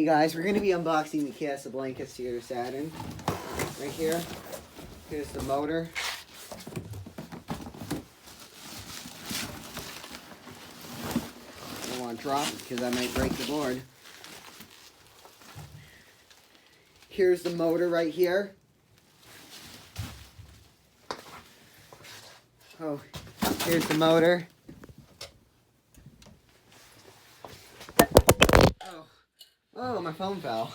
Hey guys, we're going to be unboxing the Casablanca Saturn. Right here. Here's the motor. I don't want to drop it because I might break the board. Here's the motor right here. Oh, here's the motor. Oh, my phone fell.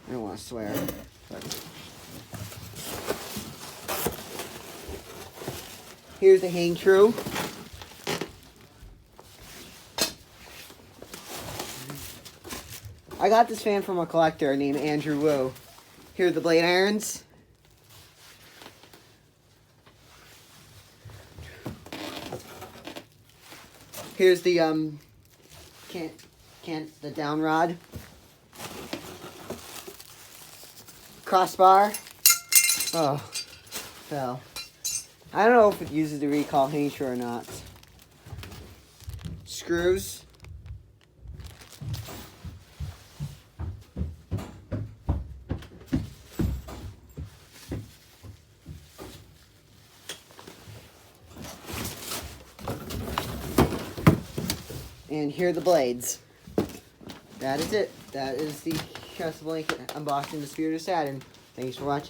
I don't want to swear, but here's the hang true. I got this fan from a collector named Andrew Wu. Here are the blade irons. Here's the the down rod. Crossbar. Oh, fell. I don't know if it uses the recall hang or not. Screws. And here are the blades. That is it. That is the Casablanca unboxing the Spirit of Saturn. Thanks for watching.